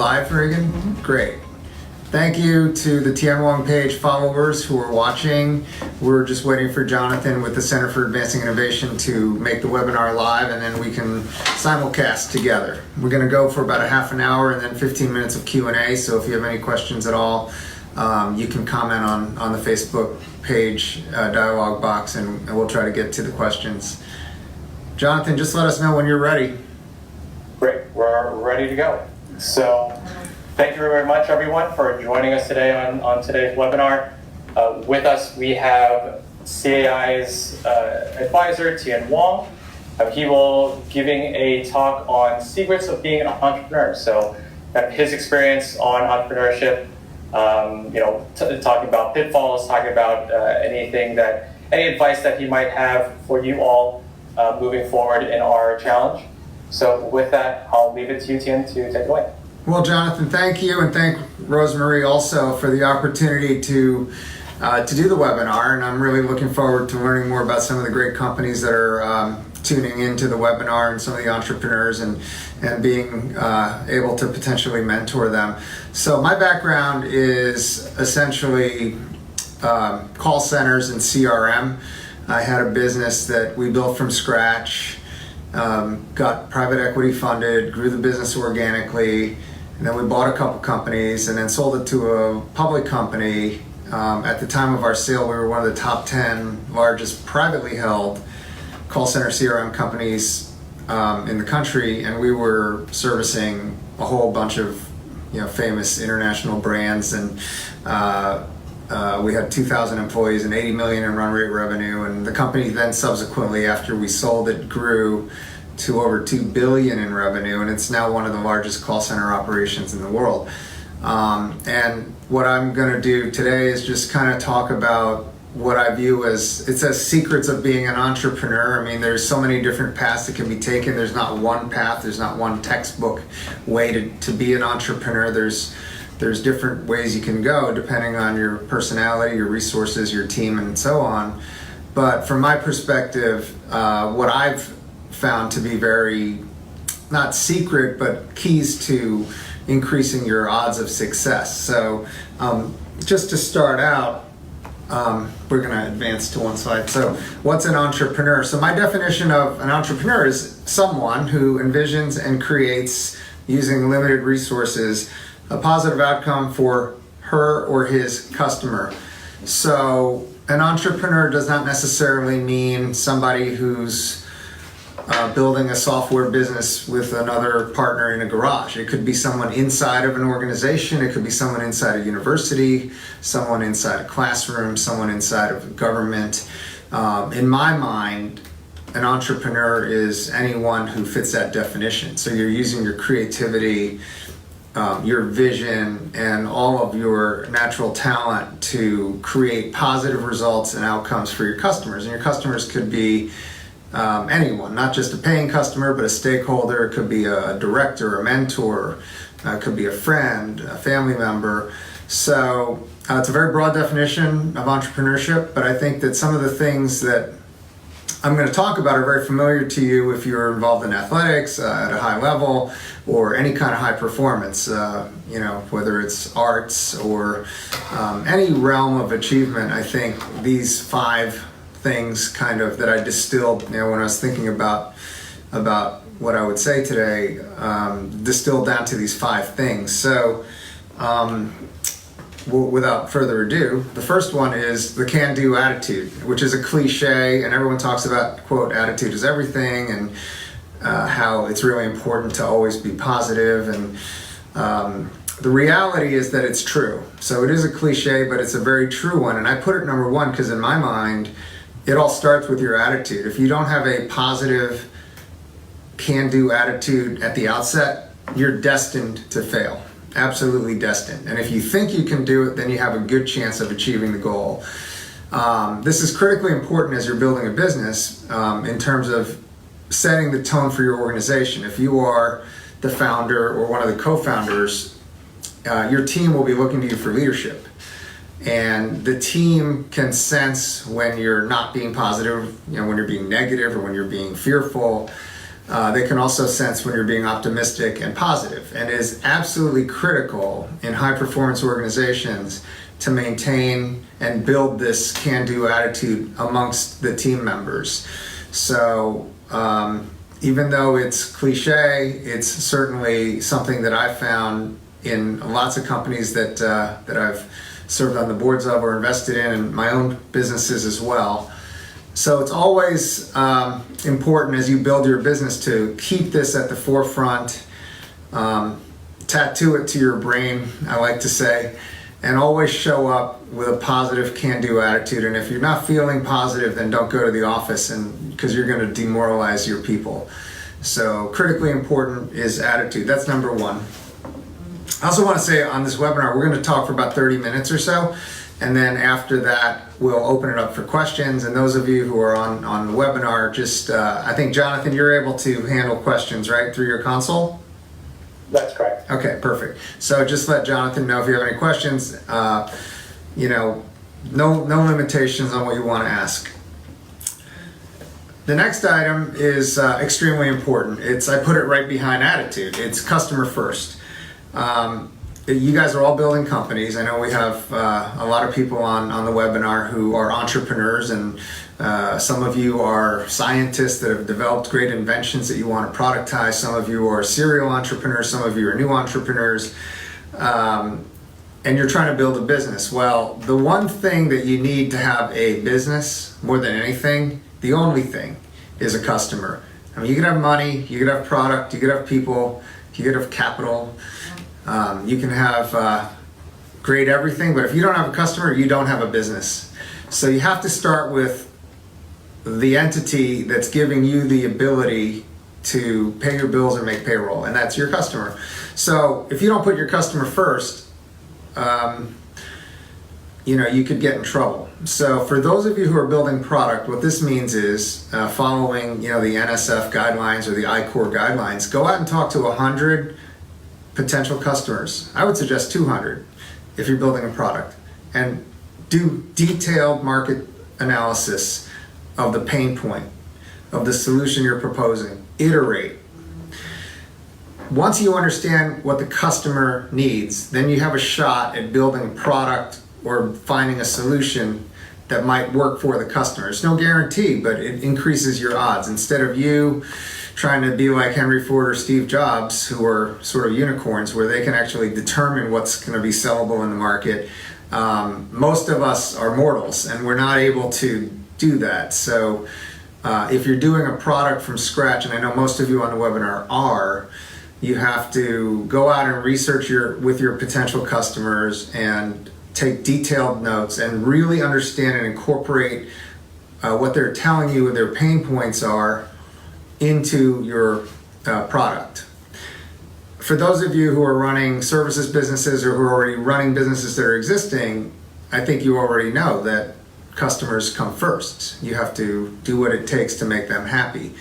live, Reagan? Great. Thank you to the Tianwang page followers who are watching. We're just waiting for Jonathan with the Center for Advancing Innovation to make the webinar live, and then we can simulcast together. We're going to go for about a half an hour and then 15 minutes of Q&A, so if you have any questions at all, you can comment on the Facebook page dialog box, and we'll try to get to the questions. Jonathan, just let us know when you're ready. Great, we're ready to go. So thank you very much, everyone, for joining us today on today's webinar. With us, we have CAI's advisor, Tian Wang. He will be giving a talk on secrets of being an entrepreneur. So his experience on entrepreneurship, talking about pitfalls, talking about any advice that he might have for you all moving forward in our challenge. So with that, I'll leave it to you, Tian, to take it away. Well, Jonathan, thank you, and thank Rosemary also for the opportunity to do the webinar. And I'm really looking forward to learning more about some of the great companies that are tuning into the webinar and some of the entrepreneurs and being able to potentially mentor them. So my background is essentially call centers and CRM. I had a business that we built from scratch, got private equity funded, grew the business organically, and then we bought a couple companies and then sold it to a public company. At the time of our sale, we were one of the top 10 largest privately held call center CRM companies in the country, and we were servicing a whole bunch of famous international brands, and we had 2,000 employees and 80 million in run rate revenue, and the company then subsequently, after we sold it, grew to over 2 billion in revenue, and it's now one of the largest call center operations in the world. And what I'm going to do today is just kind of talk about what I view as, it says secrets of being an entrepreneur. I mean, there's so many different paths that can be taken. There's not one path, there's not one textbook way to be an entrepreneur. There's different ways you can go depending on your personality, your resources, your team, and so on. But from my perspective, what I've found to be very, not secret, but keys to increasing your odds of success. So just to start out, we're going to advance to one slide. So what's an entrepreneur? So my definition of an entrepreneur is someone who envisions and creates, using limited resources, a positive outcome for her or his customer. So an entrepreneur does not necessarily mean somebody who's building a software business with another partner in a garage. It could be someone inside of an organization, it could be someone inside a university, someone inside a classroom, someone inside of government. In my mind, an entrepreneur is anyone who fits that definition. So you're using your creativity, your vision, and all of your natural talent to create positive results and outcomes for your customers. And your customers could be anyone, not just a paying customer, but a stakeholder. It could be a director, a mentor, it could be a friend, a family member. So it's a very broad definition of entrepreneurship, but I think that some of the things that I'm going to talk about are very familiar to you if you're involved in athletics at a high level or any kind of high performance, whether it's arts or any realm of achievement. I think these 5 things kind of that I distilled, when I was thinking about what I would say today, distilled down to these 5 things. So without further ado, the first one is the can-do attitude, which is a cliche, and everyone talks about, quote, attitude is everything, and how it's really important to always be positive. And the reality is that it's true. So it is a cliche, but it's a very true one. And I put it number 1 because in my mind, it all starts with your attitude. If you don't have a positive can-do attitude at the outset, you're destined to fail. Absolutely destined. And if you think you can do it, then you have a good chance of achieving the goal. This is critically important as you're building a business in terms of setting the tone for your organization. If you are the founder or one of the co-founders, your team will be looking to you for leadership. And the team can sense when you're not being positive, when you're being negative or when you're being fearful. They can also sense when you're being optimistic and positive, and is absolutely critical in high-performance organizations to maintain and build this can-do attitude amongst the team members. So even though it's cliche, it's certainly something that I've found in lots of companies that I've served on the boards of or invested in, and my own businesses as well. So it's always important as you build your business to keep this at the forefront, tattoo it to your brain, I like to say, and always show up with a positive can-do attitude. And if you're not feeling positive, then don't go to the office, and because you're going to demoralize your people. So critically important is attitude. That's number one. I also want to say on this webinar, we're going to talk for about 30 minutes or so. And then after that, we'll open it up for questions. And those of you who are on the webinar, just, I think, Jonathan, you're able to handle questions, right, through your console? That's correct. Okay, perfect. So just let Jonathan know if you have any questions. You know, no limitations on what you want to ask. The next item is extremely important. I put it right behind attitude. It's customer first. You guys are all building companies. I know we have a lot of people on the webinar who are entrepreneurs, and some of you are scientists that have developed great inventions that you want to productize. Some of you are serial entrepreneurs. Some of you are new entrepreneurs. And you're trying to build a business. Well, the one thing that you need to have a business, more than anything, the only thing, is a customer. I mean, you can have money, you can have product, you can have people, you can have capital. You can have great everything, but if you don't have a customer, you don't have a business. So you have to start with the entity that's giving you the ability to pay your bills and make payroll, and that's your customer. So if you don't put your customer first, you know, you could get in trouble. So for those of you who are building product, what this means is following, you know, the NSF guidelines or the ICOR guidelines, go out and talk to 100 potential customers. I would suggest 200 if you're building a product, and do detailed market analysis of the pain point, of the solution you're proposing. Iterate. Once you understand what the customer needs, then you have a shot at building a product or finding a solution that might work for the customer. It's no guarantee, but it increases your odds. Instead of you trying to be like Henry Ford or Steve Jobs, who are sort of unicorns, where they can actually determine what's going to be sellable in the market. Most of us are mortals, and we're not able to do that. So if you're doing a product from scratch, and I know most of you on the webinar are, you have to go out and research with your potential customers and take detailed notes and really understand and incorporate what they're telling you, what their pain points are, into your product. For those of you who are running services businesses or who are already running businesses that are existing, I think you already know that customers come first. You have to do what it takes to make them happy.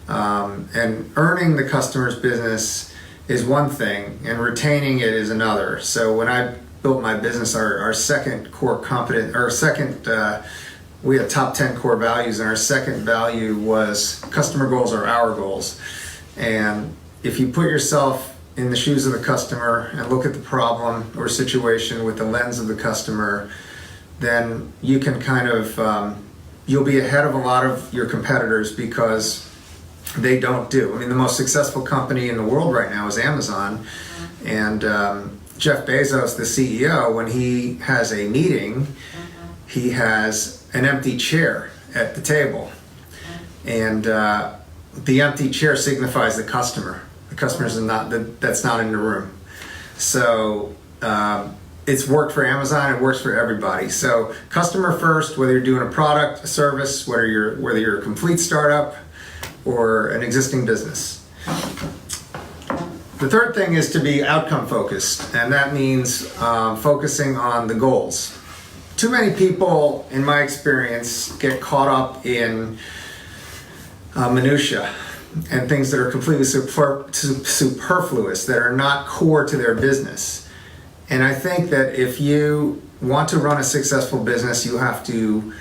And earning the customer's business is one thing, and retaining it is another. So when I built my business, our second core competence, we had top 10 core values, and our second value was customer goals are our goals. And if you put yourself in the shoes of the customer and look at the problem or situation with the lens of the customer, then you can kind of, you'll be ahead of a lot of your competitors because they don't do. I mean, the most successful company in the world right now is Amazon. And Jeff Bezos, the CEO, when he has a meeting, he has an empty chair at the table, and the empty chair signifies the customer. The customer's that's not in the room. So it's worked for Amazon. It works for everybody. So customer first, whether you're doing a product, a service, whether you're a complete startup or an existing business. The third thing is to be outcome focused, and that means focusing on the goals. Too many people, in my experience, get caught up in minutia and things that are completely superfluous, that are not core to their business. And I think that if you want to run a successful business, you have to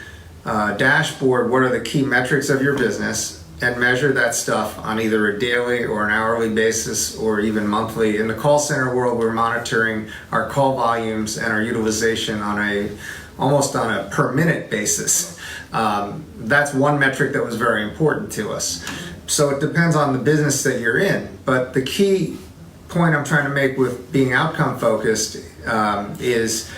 dashboard what are the key metrics of your business and measure that stuff on either a daily or an hourly basis or even monthly. In the call center world, we're monitoring our call volumes and our utilization on almost on a per minute basis. That's one metric that was very important to us. So it depends on the business that you're in, but the key point I'm trying to make with being outcome focused is,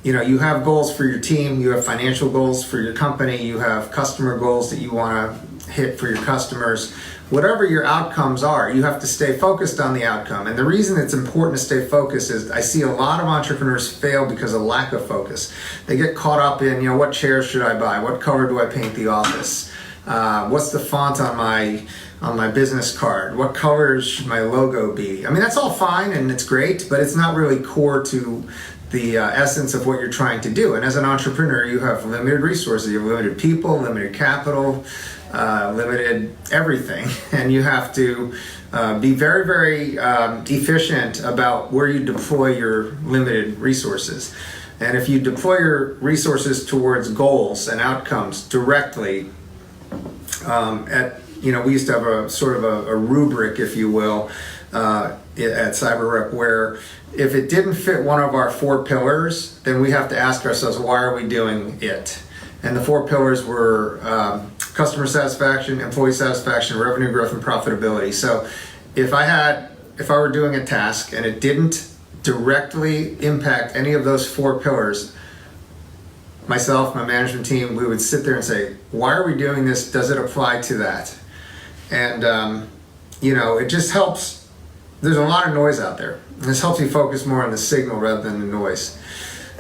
you have goals for your team, you have financial goals for your company, you have customer goals that you want to hit for your customers. Whatever your outcomes are, you have to stay focused on the outcome. And the reason it's important to stay focused is I see a lot of entrepreneurs fail because of lack of focus. They get caught up in, what chairs should I buy? What color do I paint the office? What's the font on my business card? What colors should my logo be? I mean, that's all fine and it's great, but it's not really core to the essence of what you're trying to do. And as an entrepreneur, you have limited resources. You have limited people, limited capital, limited everything. And you have to be very, very efficient about where you deploy your limited resources. And if you deploy your resources towards goals and outcomes directly, we used to have a sort of a rubric, if you will, at CyberRep, where if it didn't fit one of our 4 pillars, then we have to ask ourselves, why are we doing it? And the 4 pillars were customer satisfaction, employee satisfaction, revenue growth, and profitability. So if I were doing a task and it didn't directly impact any of those 4 pillars, myself, my management team, we would sit there and say, why are we doing this? Does it apply to that? And, it just helps. There's a lot of noise out there. This helps you focus more on the signal rather than the noise.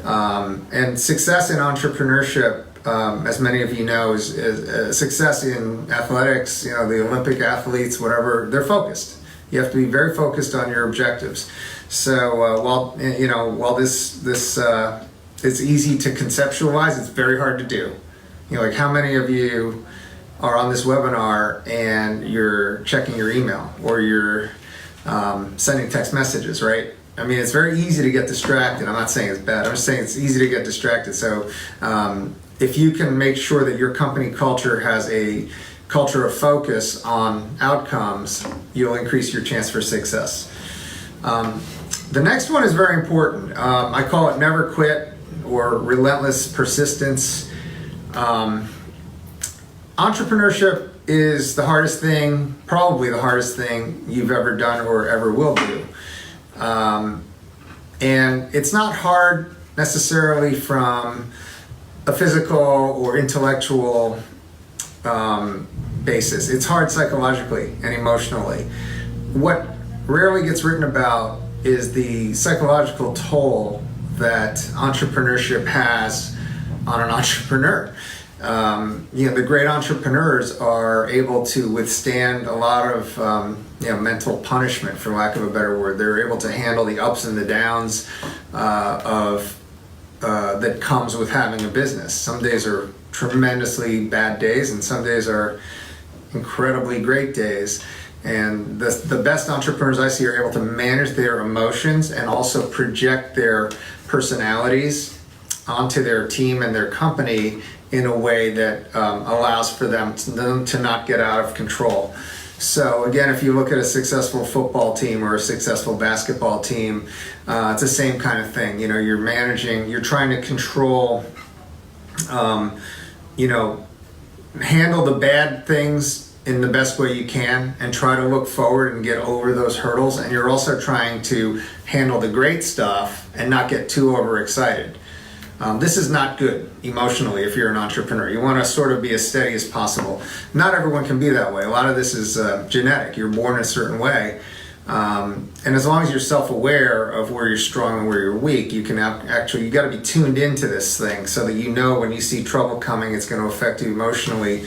And success in entrepreneurship, as many of you know, is success in athletics, the Olympic athletes, whatever, they're focused. You have to be very focused on your objectives. So while this it's easy to conceptualize, it's very hard to do. Like how many of you are on this webinar and you're checking your email or you're sending text messages, right? I mean, it's very easy to get distracted. I'm not saying it's bad. I'm just saying it's easy to get distracted. So if you can make sure that your company culture has a culture of focus on outcomes, you'll increase your chance for success. The next one is very important. I call it never quit or relentless persistence. Entrepreneurship is the hardest thing, probably the hardest thing you've ever done or ever will do. And it's not hard necessarily from a physical or intellectual basis. It's hard psychologically and emotionally. What rarely gets written about is the psychological toll that entrepreneurship has on an entrepreneur. The great entrepreneurs are able to withstand a lot of mental punishment, for lack of a better word. They're able to handle the ups and the downs that comes with having a business. Some days are tremendously bad days, and some days are incredibly great days. And the best entrepreneurs I see are able to manage their emotions and also project their personalities onto their team and their company in a way that allows for them to not get out of control. So again, if you look at a successful football team or a successful basketball team, it's the same kind of thing. You're managing, you're trying to control, handle the bad things in the best way you can and try to look forward and get over those hurdles. And you're also trying to handle the great stuff and not get too overexcited. This is not good emotionally if you're an entrepreneur. You want to sort of be as steady as possible. Not everyone can be that way. A lot of this is genetic. You're born a certain way. And as long as you're self-aware of where you're strong and where you're weak, you can you got to be tuned into this thing so that when you see trouble coming, it's going to affect you emotionally.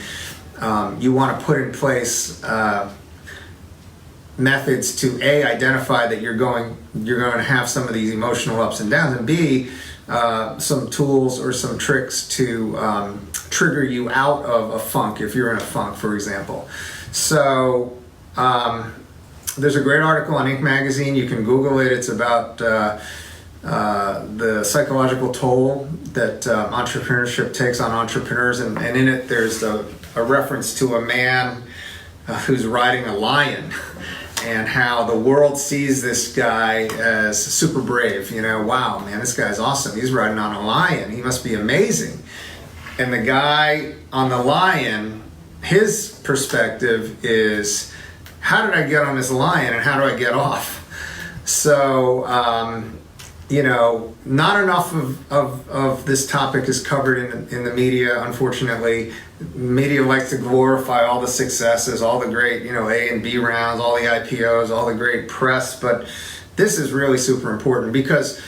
You want to put in place methods to identify that you're going to have some of these emotional ups and downs, and B, some tools or some tricks to trigger you out of a funk if you're in a funk, for example. So there's a great article on Inc. magazine. You can Google it. It's about the psychological toll that entrepreneurship takes on entrepreneurs, and in it there's a reference to a man who's riding a lion, and how the world sees this guy as super brave. Wow, man, this guy's awesome. He's riding on a lion. He must be amazing. And the guy on the lion, his perspective is, how did I get on this lion and how do I get off? So, not enough of this topic is covered in the media, unfortunately. Media likes to glorify all the successes, all the great, A and B rounds, all the IPOs, all the great press, but this is really super important because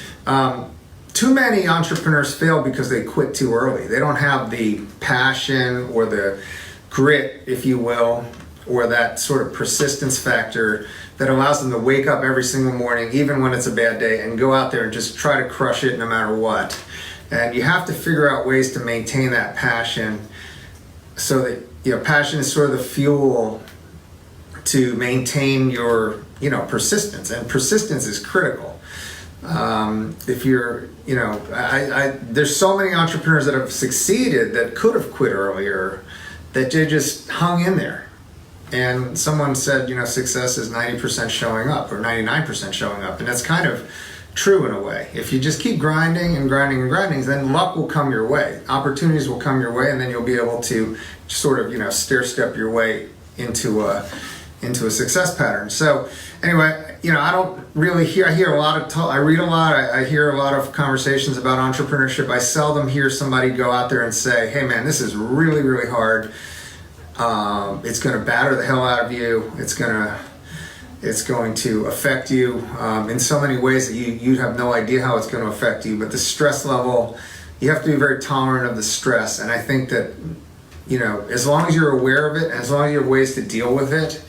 too many entrepreneurs fail because they quit too early. They don't have the passion or the grit, if you will, or that sort of persistence factor that allows them to wake up every single morning, even when it's a bad day, and go out there and just try to crush it no matter what. And you have to figure out ways to maintain that passion so that, passion is sort of the fuel to maintain your, persistence. And persistence is critical. If you're, there's so many entrepreneurs that have succeeded that could have quit earlier, that they just hung in there. And someone said, success is 90% showing up or 99% showing up. And that's kind of true in a way. If you just keep grinding and grinding and grinding, then luck will come your way. Opportunities will come your way, and then you'll be able to sort of, stair-step your way into a success pattern. So anyway, I don't really hear, I read a lot, I hear a lot of conversations about entrepreneurship. I seldom hear somebody go out there and say, hey man, this is really, really hard. It's going to batter the hell out of you. It's going to affect you in so many ways that you have no idea how it's going to affect you. But the stress level, you have to be very tolerant of the stress. And I think that, as long as you're aware of it, and as long as you have ways to deal with it,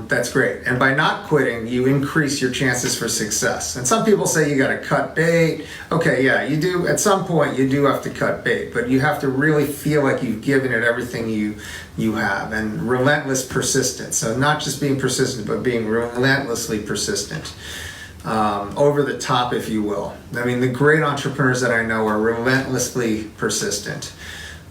that's great. And by not quitting, you increase your chances for success. And some people say you got to cut bait. Okay, yeah, you do. At some point, you do have to cut bait, but you have to really feel like you've given it everything you have, and relentless persistence. So not just being persistent, but being relentlessly persistent. Over the top, if you will. I mean, the great entrepreneurs that I know are relentlessly persistent.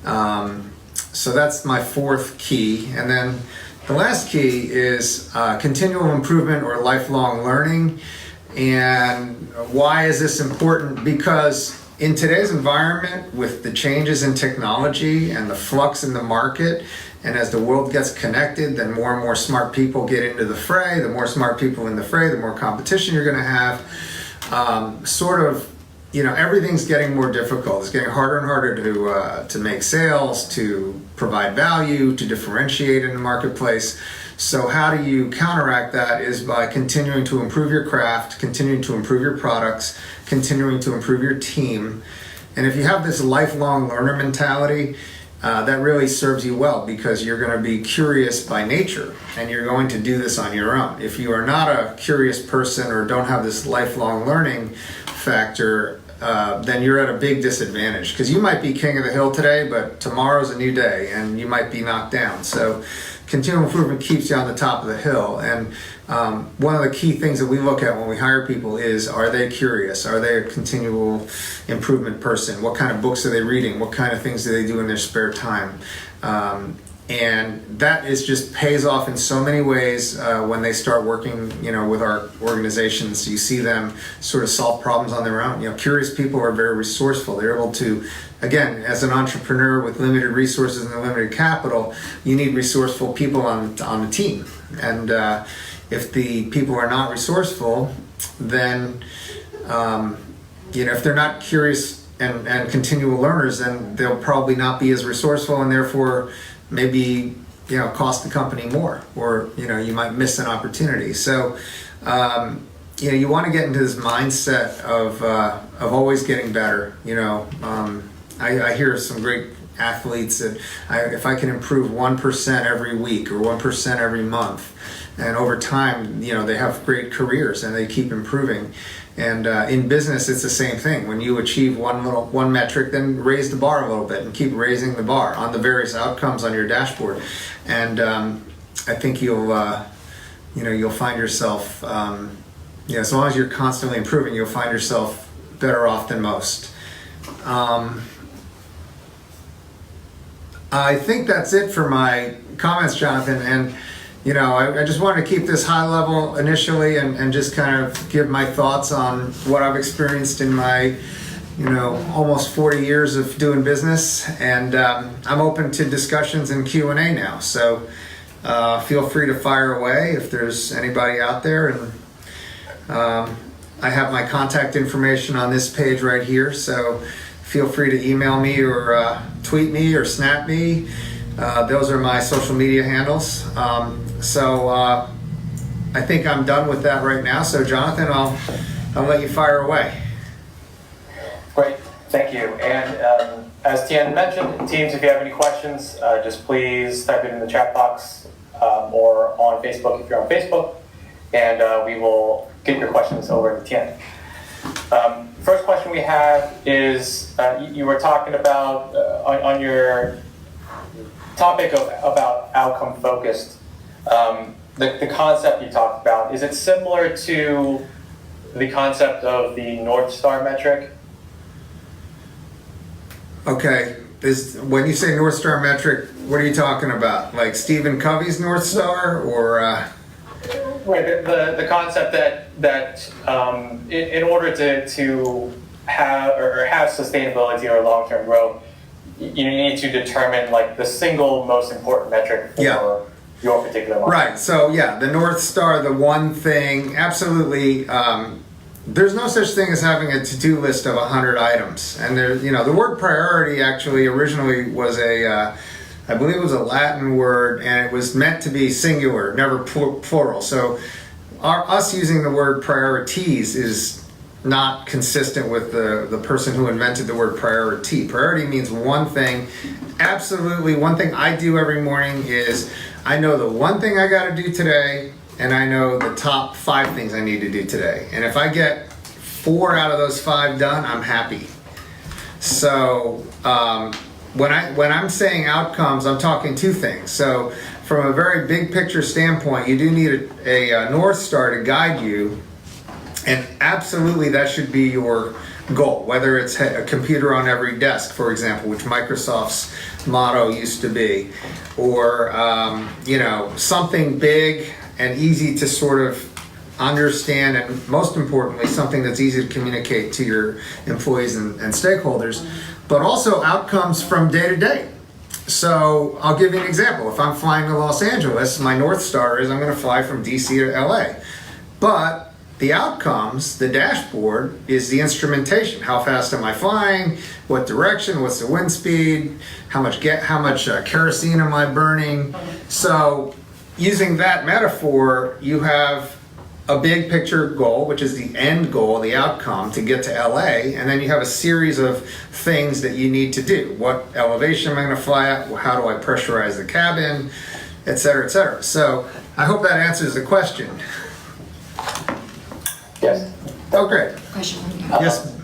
So that's my fourth key. And then the last key is continual improvement or lifelong learning. And why is this important? Because in today's environment, with the changes in technology and the flux in the market, and as the world gets connected, then more and more smart people get into the fray. The more smart people in the fray, the more competition you're going to have. Everything's getting more difficult. It's getting harder and harder to make sales, to provide value, to differentiate in the marketplace. So how do you counteract that is by continuing to improve your craft, continuing to improve your products, continuing to improve your team. And if you have this lifelong learner mentality, that really serves you well, because you're going to be curious by nature and you're going to do this on your own. If you are not a curious person or don't have this lifelong learning factor, then you're at a big disadvantage, because you might be king of the hill today, but tomorrow's a new day and you might be knocked down. So continual improvement keeps you on the top of the hill. And one of the key things that we look at when we hire people is, are they curious? Are they a continual improvement person? What kind of books are they reading? What kind of things do they do in their spare time? And that is just pays off in so many ways when they start working, with our organizations. You see them sort of solve problems on their own. Curious people are very resourceful. They're able to, again, as an entrepreneur with limited resources and limited capital, you need resourceful people on the team. And if the people are not resourceful, then if they're not curious and continual learners, then they'll probably not be as resourceful, and therefore maybe cost the company more, or you might miss an opportunity. So you want to get into this mindset of always getting better. I hear some great athletes that if I can improve 1% every week or 1% every month, and over time, they have great careers and they keep improving. And in business, it's the same thing. When you achieve one metric, then raise the bar a little bit and keep raising the bar on the various outcomes on your dashboard. And I think you'll find yourself, as long as you're constantly improving, you'll find yourself better off than most. I think that's it for my comments, Jonathan. And I just wanted to keep this high level initially, and just kind of give my thoughts on what I've experienced in my almost 40 years of doing business. And I'm open to discussions and Q&A now. So feel free to fire away if there's anybody out there. And I have my contact information on this page right here. So feel free to email me or tweet me or snap me. Those are my social media handles. So I think I'm done with that right now. So Jonathan, I'll let you fire away. Great, thank you. And as Tian mentioned, teams, if you have any questions, just please type it in the chat box or on Facebook if you're on Facebook, and we will get your questions over to Tian. First question we have is, you were talking about, on your topic about outcome focused, the concept you talked about, is it similar to the concept of the North Star metric? Okay, when you say North Star metric, what are you talking about? Like Stephen Covey's North Star, or? Right, the concept that in order to have sustainability or long-term growth, you need to determine like the single most important metric for your particular market. Right. So yeah, the North Star, the one thing, absolutely. There's no such thing as having a to-do list of 100 items. And the word priority actually originally was I believe it was a Latin word, and it was meant to be singular, never plural. So us using the word priorities is not consistent with the person who invented the word priority. Priority means one thing. Absolutely, one thing I do every morning is I know the one thing I got to do today, and I know the top 5 things I need to do today. And if I get 4 out of those 5 done, I'm happy. So when I'm saying outcomes, I'm talking 2 things. So from a very big picture standpoint, you do need a North Star to guide you. And absolutely that should be your goal, whether it's a computer on every desk, for example, which Microsoft's motto used to be, or something big and easy to sort of understand, and most importantly, something that's easy to communicate to your employees and stakeholders, but also outcomes from day to day. So I'll give you an example. If I'm flying to Los Angeles, my North Star is I'm going to fly from DC to LA. But the outcomes, the dashboard, is the instrumentation. How fast am I flying? What direction? What's the wind speed? How much kerosene am I burning? So using that metaphor, you have a big picture goal, which is the end goal, the outcome, to get to LA, and then you have a series of things that you need to do. What elevation am I going to fly at? How do I pressurize the cabin? Et cetera, et cetera. So I hope that answers the question. Yes. Oh, great. Question from you. Yes.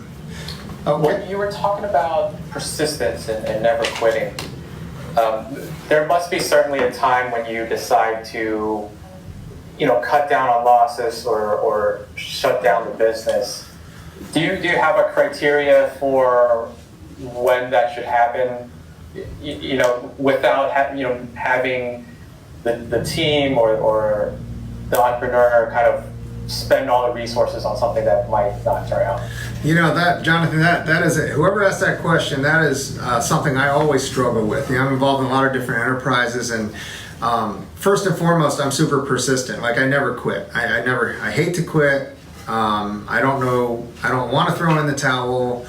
When you were talking about persistence and never quitting, there must be certainly a time when you decide to, cut down on losses or shut down the business. Do you have a criteria for when that should happen? Without having the team or the entrepreneur kind of spend all the resources on something that might not turn out. That, Jonathan, that is it. Whoever asked that question, that is something I always struggle with. I'm involved in a lot of different enterprises, and first and foremost, I'm super persistent. Like, I never quit. I hate to quit. I don't want to throw in the towel.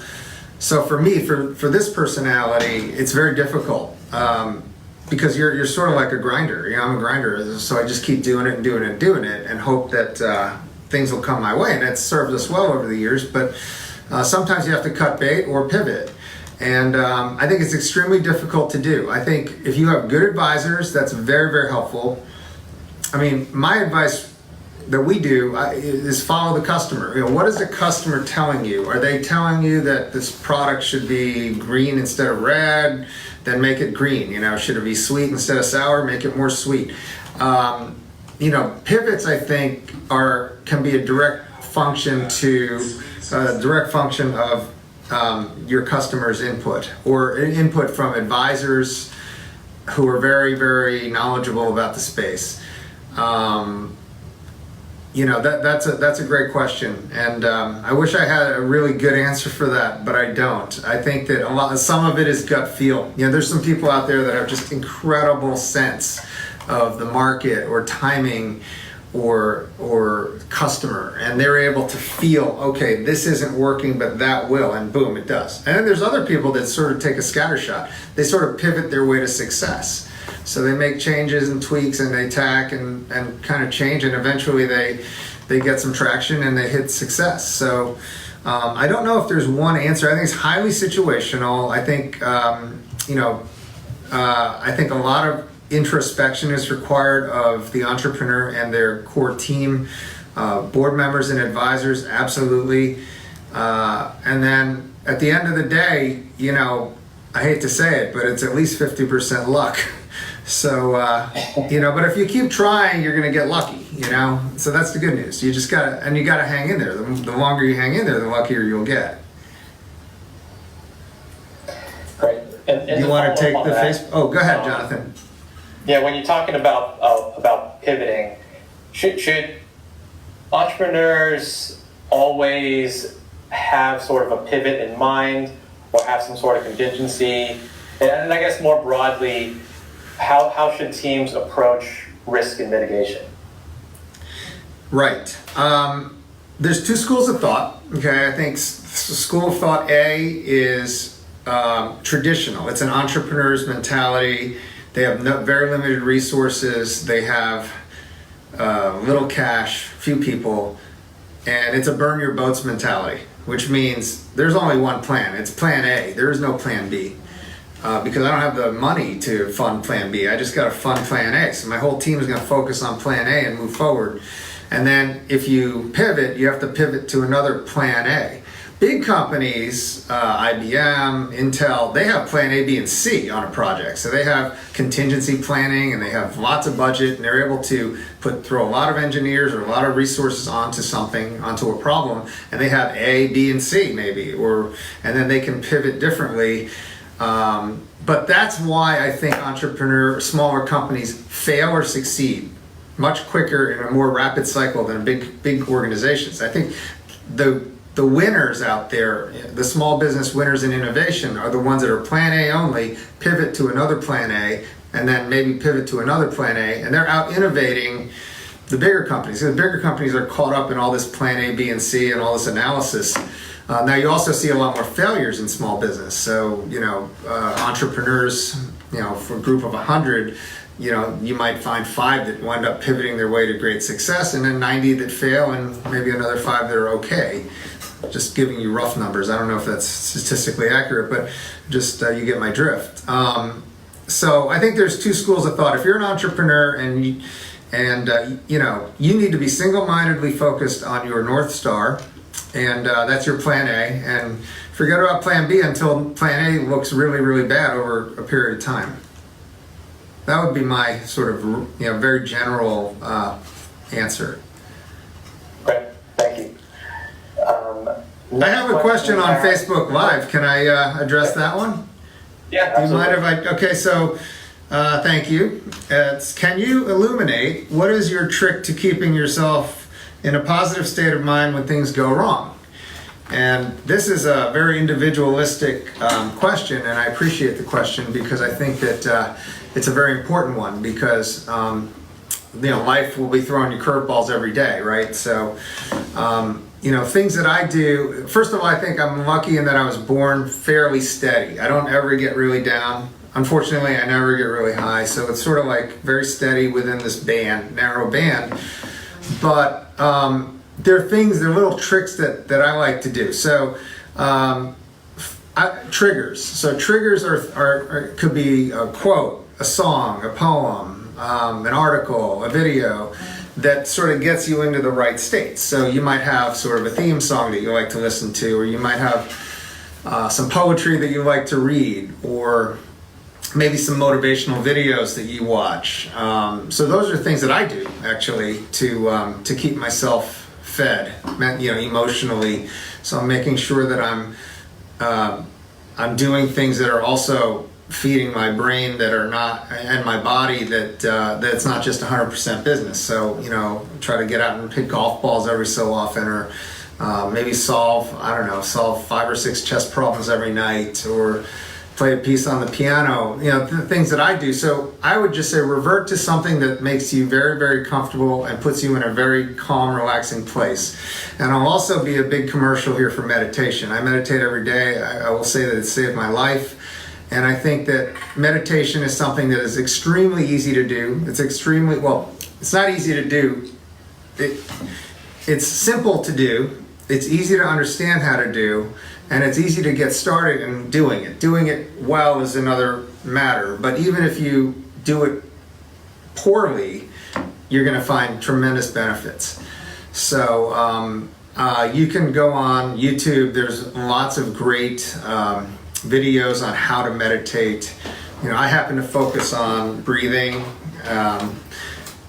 So for me, for this personality, it's very difficult. Because you're sort of like a grinder. I'm a grinder, so I just keep doing it and doing it and doing it, and hope that things will come my way. And that's served us well over the years, but sometimes you have to cut bait or pivot. And I think it's extremely difficult to do. I think if you have good advisors, that's very, very helpful. I mean, my advice that we do is follow the customer. What is the customer telling you? Are they telling you that this product should be green instead of red? Then make it green. Should it be sweet instead of sour? Make it more sweet. Pivots, I think, can be a direct function of your customer's input, or input from advisors, who are very, very knowledgeable about the space. That's a great question, and I wish I had a really good answer for that, but I don't. I think that some of it is gut feel. There's some people out there that have just incredible sense of the market or timing or customer, and they're able to feel, okay, this isn't working, but that will, and boom, it does. And then there's other people that sort of take a scattershot. They sort of pivot their way to success. So they make changes and tweaks and they tack and kind of change, and eventually they get some traction and they hit success. So I don't know if there's one answer. I think it's highly situational. I think I think a lot of introspection is required of the entrepreneur and their core team, board members and advisors, absolutely. And then at the end of the day, I hate to say it, but it's at least 50% luck. So, but if you keep trying, you're going to get lucky, So that's the good news. You just gotta hang in there. The longer you hang in there, the luckier you'll get. Great. And you want to take the face? Oh, go ahead, Um, Jonathan. Yeah, when you're talking about pivoting, should entrepreneurs always have sort of a pivot in mind, or have some sort of contingency? And I guess more broadly, how should teams approach risk and mitigation? Right. There's two schools of thought. Okay, I think school of thought A is traditional. It's an entrepreneur's mentality. They have very limited resources. They have little cash, few people, and it's a burn your boats mentality, which means there's only one plan. It's plan A. There is no plan B. Because I don't have the money to fund plan B. I just got to fund plan A. So my whole team is going to focus on plan A and move forward. And then if you pivot, you have to pivot to another plan A. Big companies, IBM, Intel, they have plan A, B, and C on a project. So they have contingency planning and they have lots of budget, and they're able to throw a lot of engineers or a lot of resources onto a problem, and they have A, B, and C maybe, and then they can pivot differently. But that's why I think smaller companies fail or succeed much quicker in a more rapid cycle than big organizations. I think the winners out there, the small business winners in innovation, are the ones that are plan A only, pivot to another plan A, and then maybe pivot to another plan A, and they're out innovating the bigger companies. The bigger companies are caught up in all this plan A, B, and C and all this analysis. Now you also see a lot more failures in small business. So, entrepreneurs, for a group of 100, you might find 5 that wind up pivoting their way to great success, and then 90 that fail, and maybe another 5 that are okay. Just giving you rough numbers. I don't know if that's statistically accurate, but just you get my drift. So I think there's two schools of thought. If you're an entrepreneur and you need to be single-mindedly focused on your North Star, and that's your plan A, and forget about plan B until plan A looks really, really bad over a period of time. That would be my sort of very general answer. Great, thank you. I have a question on Facebook Live. Can I address that one? Yeah, absolutely. Do you mind if okay, so thank you. Can you illuminate what is your trick to keeping yourself in a positive state of mind when things go wrong? And this is a very individualistic question, and I appreciate the question because I think that it's a very important one because life will be throwing you curveballs every day, right? So things that I do, first of all, I think I'm lucky in that I was born fairly steady. I don't ever get really down. Unfortunately, I never get really high, so it's sort of like very steady within this narrow band. But there are little tricks that I like to do. So triggers. So triggers could be a quote, a song, a poem, an article, a video that sort of gets you into the right state. So you might have sort of a theme song that you like to listen to, or you might have some poetry that you like to read, or maybe some motivational videos that you watch. So those are things that I do actually to keep myself fed, emotionally. So I'm making sure that I'm doing things that are also feeding my brain that are not, and my body that it's not just 100% business. So, you know, try to get out and hit golf balls every so often, or maybe solve 5 or 6 chess problems every night, or play a piece on the piano, you know, the things that I do. So I would just say revert to something that makes you very, very comfortable and puts you in a very calm, relaxing place. And I'll also be a big commercial here for meditation. I meditate every day. I will say that it saved my life. And I think that meditation is something that is extremely easy to do. It's it's not easy to do. It's simple to do. It's easy to understand how to do. And it's easy to get started in doing it. Doing it well is another matter. But even if you do it poorly, you're going to find tremendous benefits. So you can go on YouTube. There's lots of great videos on how to meditate. You know, I happen to focus on breathing.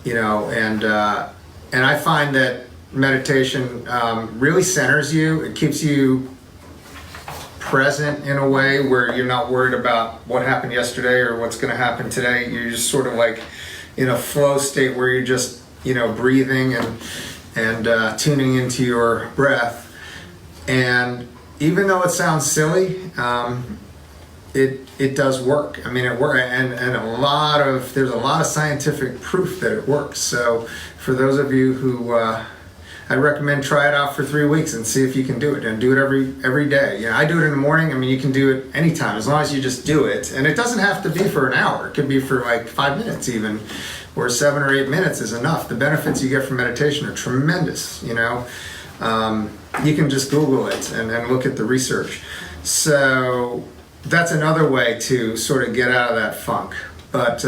You know, and I find that meditation really centers you. It keeps you present in a way where you're not worried about what happened yesterday or what's going to happen today. You're just sort of like in a flow state where you're just, you know, breathing and tuning into your breath. And even though it sounds silly, it does work. I mean, it works, and there's a lot of scientific proof that it works. So for those of you who I recommend try it out for 3 weeks and see if you can do it, and do it every day. You know, I do it in the morning. I mean, you can do it anytime as long as you just do it. And it doesn't have to be for an hour. It could be for like 5 minutes even, or 7 or 8 minutes is enough. The benefits you get from meditation are tremendous. You know, you can just Google it and look at the research. So that's another way to sort of get out of that funk. But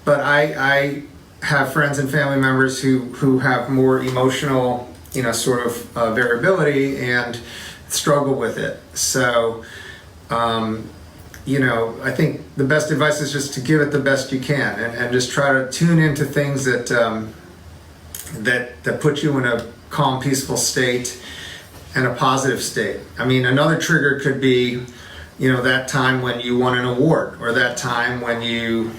I have friends and family members who have more emotional, you know, sort of variability and struggle with it. So, you know, I think the best advice is just to give it the best you can, and just try to tune into things that that put you in a calm, peaceful state and a positive state. I mean, another trigger could be, you know, that time when you won an award, or that time when you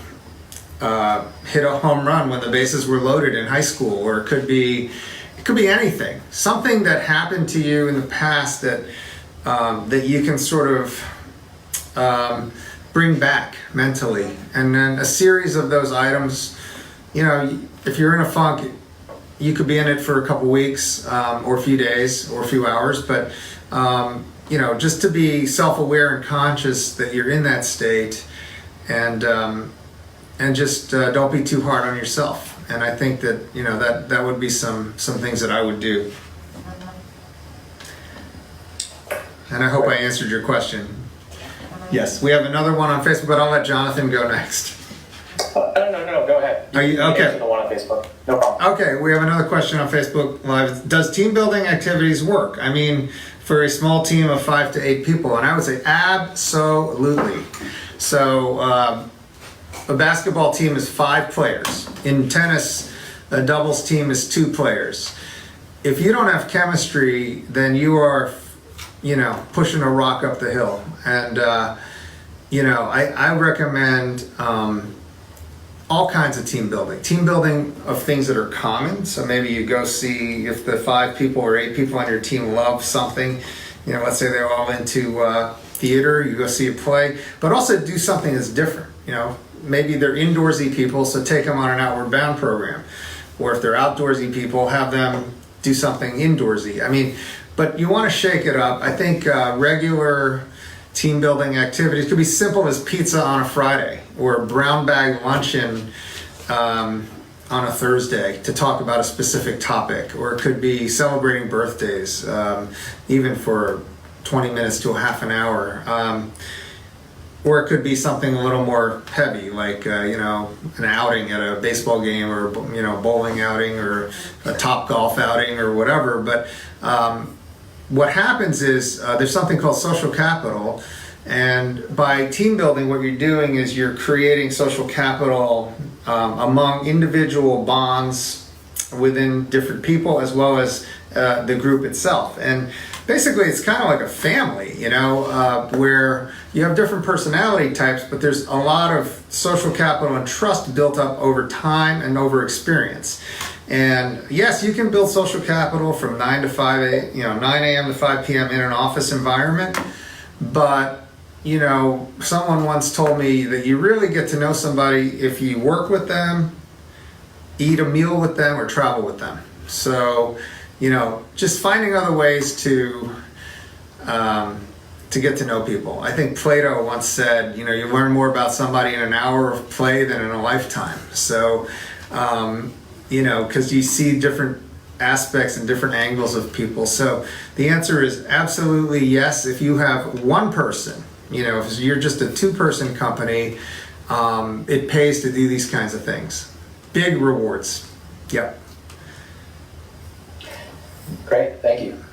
hit a home run when the bases were loaded in high school, or it could be anything. Something that happened to you in the past that that you can sort of bring back mentally, and then a series of those items. You know, if you're in a funk, you could be in it for a couple weeks, or a few days, or a few hours, but you know, just to be self-aware and conscious that you're in that state, and just don't be too hard on yourself. And I think that, you know, that would be some things that I would do. And I hope I answered your question. Yes, we have another one on Facebook, but I'll let Jonathan go next. No, go ahead. Are you okay? Answer the one on Facebook. No problem. Okay, we have another question on Facebook Live. Does team building activities work? I mean, for a small team of 5 to 8 people, and I would say absolutely. So a basketball team is 5 players. In tennis, a doubles team is 2 players. If you don't have chemistry, then you are, you know, pushing a rock up the hill. And you know, I recommend all kinds of team building. Team building of things that are common. So maybe you go see if the 5 people or 8 people on your team love something. You know, let's say they're all into theater. You go see a play, but also do something that's different. You know, maybe they're indoorsy people, so take them on an outward bound program. Or if they're outdoorsy people, have them do something indoorsy. I mean, but you want to shake it up. I think regular team building activities could be simple as pizza on a Friday, or a brown bag luncheon on a Thursday to talk about a specific topic. Or it could be celebrating birthdays, even for 20 minutes to a half an hour. Or it could be something a little more heavy, like you know, an outing at a baseball game, or, you know, bowling outing, or a Top Golf outing, or whatever. But what happens is there's something called social capital, and by team building, what you're doing is you're creating social capital among individual bonds within different people, as well as the group itself. And basically, it's kind of like a family, where you have different personality types, but there's a lot of social capital and trust built up over time and over experience. And yes, you can build social capital from 9 to 5 9 a.m. to 5 p.m. in an office environment, but someone once told me that you really get to know somebody if you work with them, eat a meal with them, or travel with them. So, just finding other ways to get to know people. I think Plato once said, you learn more about somebody in an hour of play than in a lifetime. So, because you see different aspects and different angles of people. So the answer is absolutely yes. If you have one person, if you're just a two-person company, it pays to do these kinds of things. Big rewards. Yep. Great, thank you.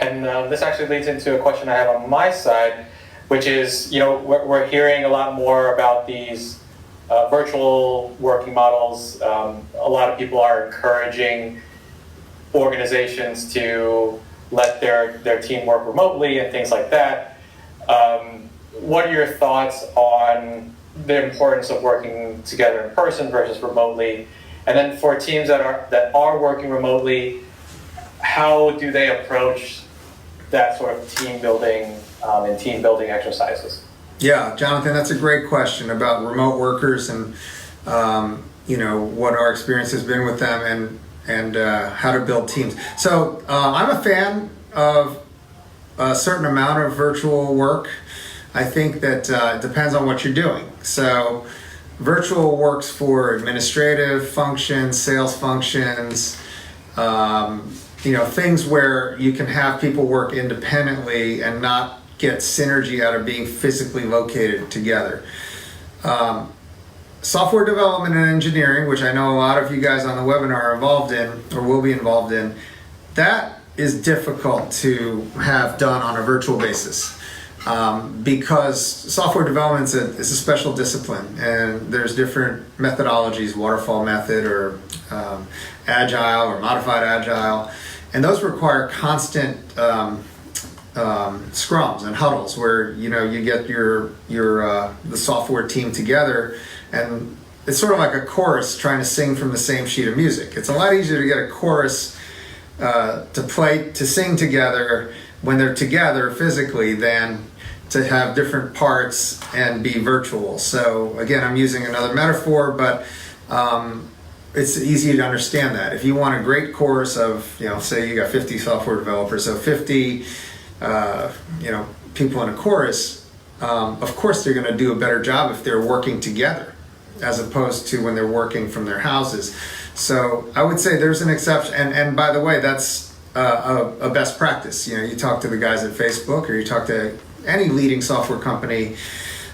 And this actually leads into a question I have on my side, which is, we're hearing a lot more about these virtual working models. A lot of people are encouraging organizations to let their team work remotely and things like that. What are your thoughts on the importance of working together in person versus remotely? And then for teams that are working remotely, how do they approach that sort of team building and team building exercises? Yeah, Jonathan, that's a great question about remote workers and what our experience has been with them and how to build teams. So I'm a fan of a certain amount of virtual work. I think that it depends on what you're doing. So virtual works for administrative functions, sales functions, things where you can have people work independently and not get synergy out of being physically located together. Software development and engineering, which I know a lot of you guys on the webinar are involved in or will be involved in, that is difficult to have done on a virtual basis. Because software development is a special discipline, and there's different methodologies, waterfall method or agile or modified agile, and those require constant scrums and huddles where you get the software team together, and it's sort of like a chorus trying to sing from the same sheet of music. It's a lot easier to get a chorus to sing together when they're together physically than to have different parts and be virtual. So again, I'm using another metaphor, but it's easy to understand that. If you want a great chorus of, say you got 50 software developers, so 50 people in a chorus, of course they're going to do a better job if they're working together as opposed to when they're working from their houses. So I would say there's an exception, and by the way, that's a best practice. You talk to the guys at Facebook, or you talk to any leading software company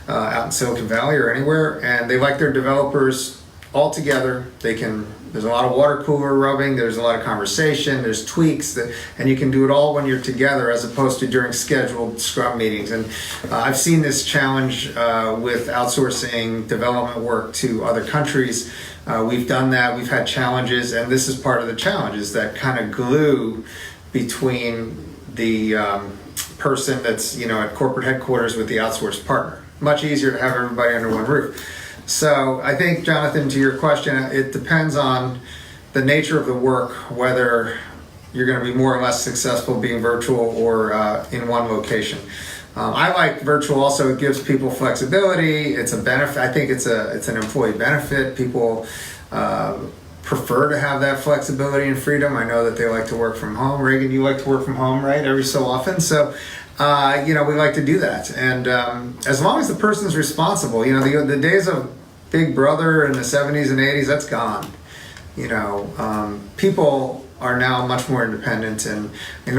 out in Silicon Valley or anywhere, and they like their developers all together. There's a lot of water cooler rubbing, there's a lot of conversation, there's tweaks, and you can do it all when you're together as opposed to during scheduled Scrum meetings. And I've seen this challenge with outsourcing development work to other countries. We've done that, we've had challenges, and this is part of the challenges, that kind of glue between the person that's at corporate headquarters with the outsourced partner. Much easier to have everybody under one roof. So I think, Jonathan, to your question, it depends on the nature of the work, whether you're going to be more or less successful being virtual or in one location. I like virtual also. It gives people flexibility. It's a benefit. I think it's an employee benefit. People prefer to have that flexibility and freedom. I know that they like to work from home. Reagan, you like to work from home, right? Every so often. So we like to do that. And as long as the person's responsible, the days of Big Brother in the 70s and 80s, that's gone. People are now much more independent, and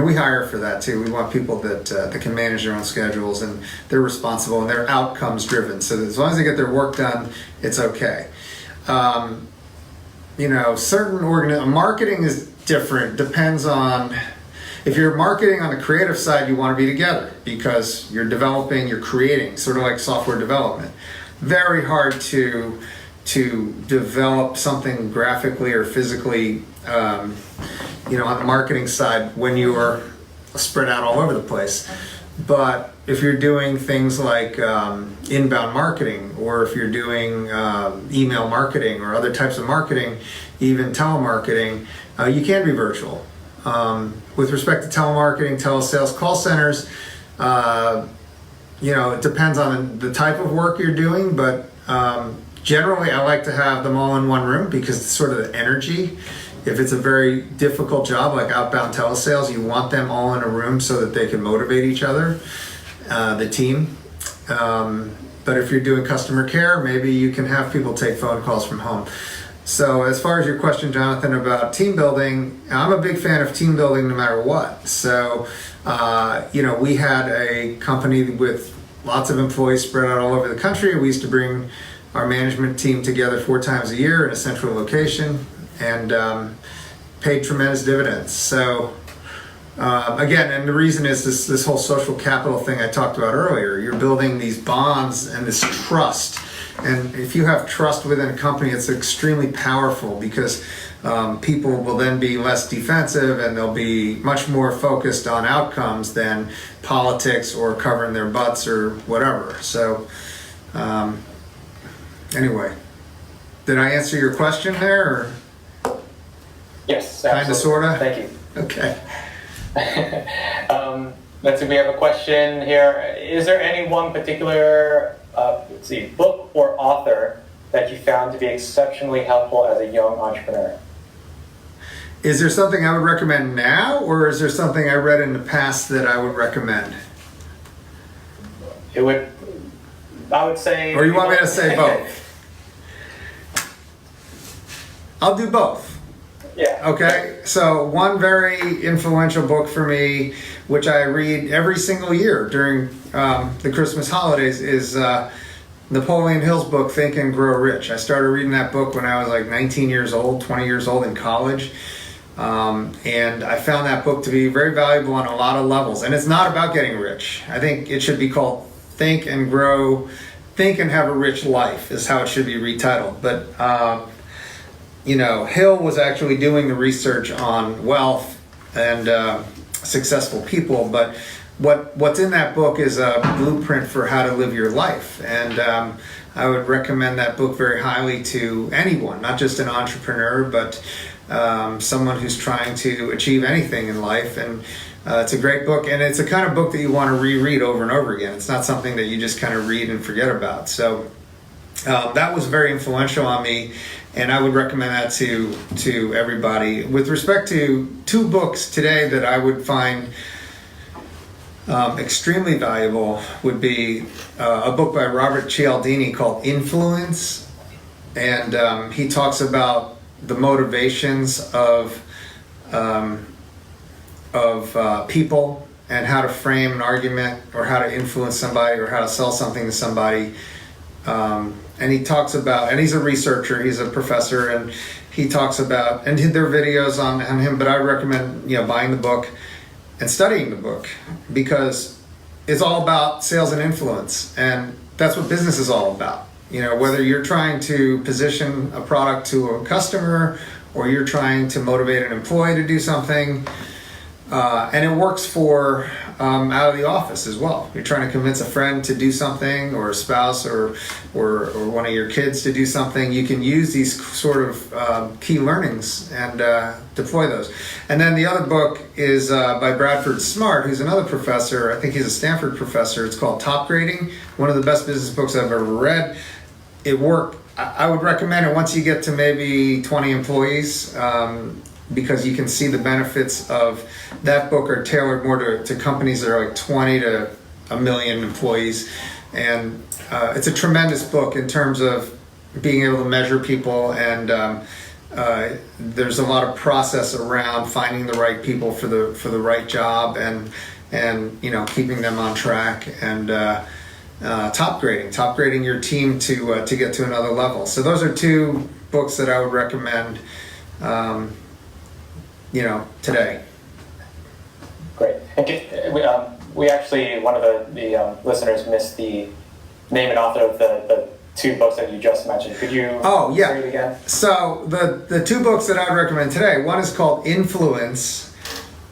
we hire for that too. We want people that can manage their own schedules, and they're responsible and they're outcomes driven. So as long as they get their work done, it's okay. Marketing is different. Depends on, if you're marketing on the creative side, you want to be together because you're developing, you're creating, sort of like software development. Very hard to develop something graphically or physically, on the marketing side when you are spread out all over the place. But if you're doing things like inbound marketing, or if you're doing email marketing or other types of marketing, even telemarketing, you can be virtual. With respect to telemarketing, telesales, call centers, it depends on the type of work you're doing, but generally I like to have them all in one room because it's sort of the energy. If it's a very difficult job like outbound telesales, you want them all in a room so that they can motivate each other, the team. But if you're doing customer care, maybe you can have people take phone calls from home. So as far as your question, Jonathan, about team building, I'm a big fan of team building no matter what. So, we had a company with lots of employees spread out all over the country. We used to bring our management team together 4 times a year in a central location, and paid tremendous dividends. So again, and the reason is this whole social capital thing I talked about earlier. You're building these bonds and this trust. And if you have trust within a company, it's extremely powerful because people will then be less defensive and they'll be much more focused on outcomes than politics or covering their butts or whatever. So anyway, did I answer your question there? Or? Yes, absolutely. Kinda, sorta? Thank you. Okay. Let's see, we have a question here. Is there any one particular book or author that you found to be exceptionally helpful as a young entrepreneur? Is there something I would recommend now, or is there something I read in the past that I would recommend? I would say... Or you want me to say both? I'll do both. Yeah. Okay, so one very influential book for me, which I read every single year during the Christmas holidays, is Napoleon Hill's book, Think and Grow Rich. I started reading that book when I was like 19 years old, 20 years old in college. And I found that book to be very valuable on a lot of levels. And it's not about getting rich. I think it should be called Think and Grow, Think and Have a Rich Life is how it should be retitled. But Hill was actually doing the research on wealth and successful people, but what's in that book is a blueprint for how to live your life. And I would recommend that book very highly to anyone, not just an entrepreneur, but someone who's trying to achieve anything in life. And it's a great book, and it's a kind of book that you want to reread over and over again. It's not something that you just kind of read and forget about. So that was very influential on me, and I would recommend that to everybody. With respect to 2 books today that I would find extremely valuable would be a book by Robert Cialdini called Influence, and he talks about the motivations of people and how to frame an argument or how to influence somebody or how to sell something to somebody. And he talks about, and he's a researcher, he's a professor, and he talks about, and there are videos on him, but I recommend buying the book and studying the book, because it's all about sales and influence, and that's what business is all about. Whether you're trying to position a product to a customer or you're trying to motivate an employee to do something, and it works for out of the office as well. You're trying to convince a friend to do something, or a spouse, or one of your kids to do something. You can use these sort of key learnings and deploy those. And then the other book is by Bradford Smart, who's another professor. I think he's a Stanford professor. It's called Top Grading. One of the best business books I've ever read. It worked. I would recommend it once you get to maybe 20 employees. Because you can see the benefits of that book are tailored more to companies that are like 20 to 1 million employees. And it's a tremendous book in terms of being able to measure people, and there's a lot of process around finding the right people for the right job, and keeping them on track, and top grading your team to get to another level. So those are 2 books that I would recommend today. Great. And we actually, one of the listeners missed the name and author of the two books that you just mentioned. Could you Oh, yeah. say it again? So the two books that I'd recommend today, one is called Influence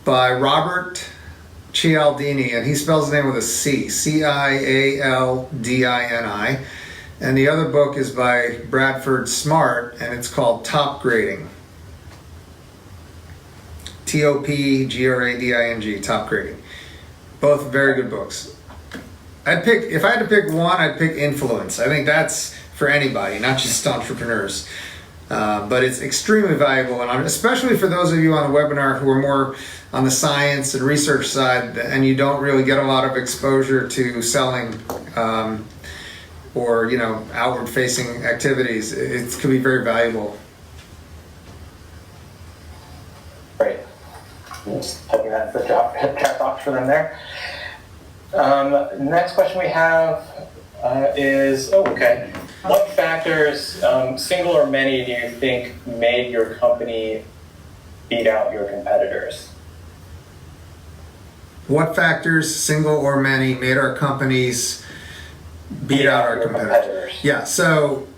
by Robert Cialdini, and he spells his name with a C, Cialdini. And the other book is by Bradford Smart, and it's called Top Grading. Topgrading, Top Grading. Both very good books. If I had to pick one, I'd pick Influence. I think that's for anybody, not just entrepreneurs. But it's extremely valuable, and especially for those of you on the webinar who are more on the science and research side, and you don't really get a lot of exposure to selling or outward-facing activities. It can be very valuable. Great. Just typing that in the chat box for them there. Next question we have is, what factors, single or many, do you think made your company beat out your competitors? What factors, single or many, made our companies beat out our competitors? Yeah, so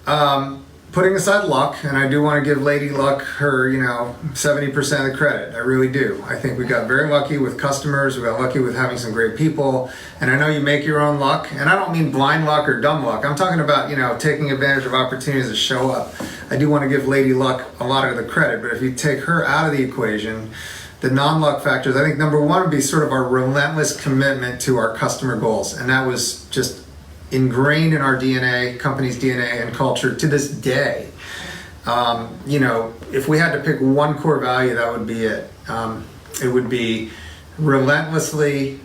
putting aside luck, and I do want to give Lady Luck her, 70% of the credit. I really do. I think we got very lucky with customers. We got lucky with having some great people. And I know you make your own luck. And I don't mean blind luck or dumb luck. I'm talking about, taking advantage of opportunities that show up. I do want to give Lady Luck a lot of the credit. But if you take her out of the equation, the non-luck factors, I think number one would be sort of our relentless commitment to our customer goals. And that was just ingrained in our DNA, company's DNA and culture to this day. If we had to pick one core value, that would be it. It would be relentlessly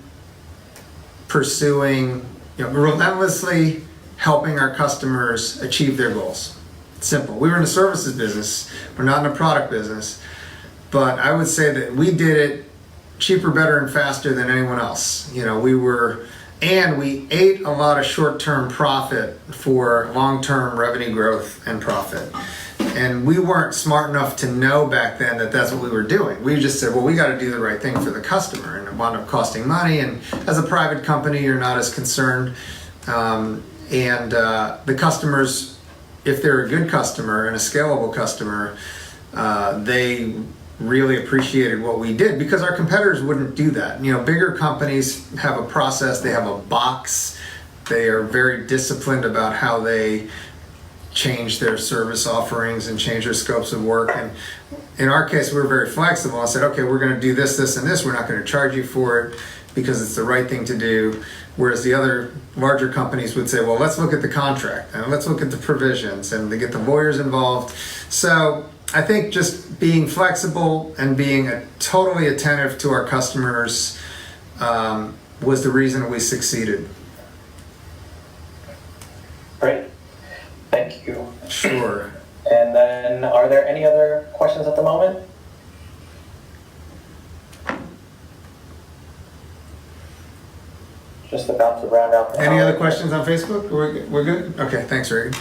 pursuing, relentlessly helping our customers achieve their goals. It's simple. We were in a services business. We're not in a product business. But I would say that we did it cheaper, better, and faster than anyone else. And we ate a lot of short-term profit for long-term revenue growth and profit. And we weren't smart enough to know back then that that's what we were doing. We just said, well, we got to do the right thing for the customer. And it wound up costing money. And as a private company, you're not as concerned. The customers, if they're a good customer and a scalable customer, they really appreciated what we did because our competitors wouldn't do that. Bigger companies have a process, they have a box, they are very disciplined about how they change their service offerings and change their scopes of work. And in our case, we were very flexible. I said, okay, we're going to do this, this, and this. We're not going to charge you for it because it's the right thing to do. Whereas the other larger companies would say, well, let's look at the contract and let's look at the provisions, and they get the lawyers involved. So I think just being flexible and being totally attentive to our customers was the reason we succeeded. Great. Thank you. Sure. And then, are there any other questions at the moment? Just about to round out the Any other questions on Facebook? We're good? Okay, thanks, Reagan.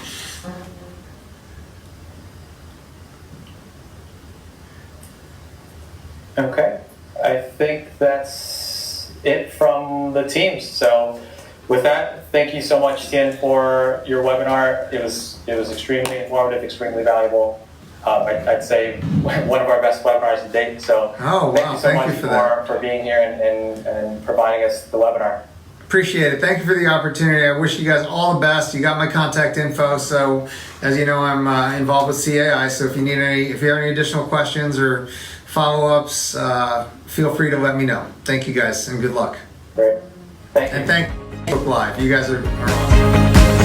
Okay, I think that's it from the teams. So with that, thank you so much, Tien, for your webinar. It was extremely informative, extremely valuable. I'd say one of our best webinars to date. So thank you so much for being here and providing us the webinar. Appreciate it. Thank you for the opportunity. I wish you guys all the best. You got my contact info. So as you know, I'm involved with CAI. So if you have any additional questions or follow-ups, feel free to let me know. Thank you guys and good luck. Great. Thank you. And thank you, Facebook Live. You guys are awesome.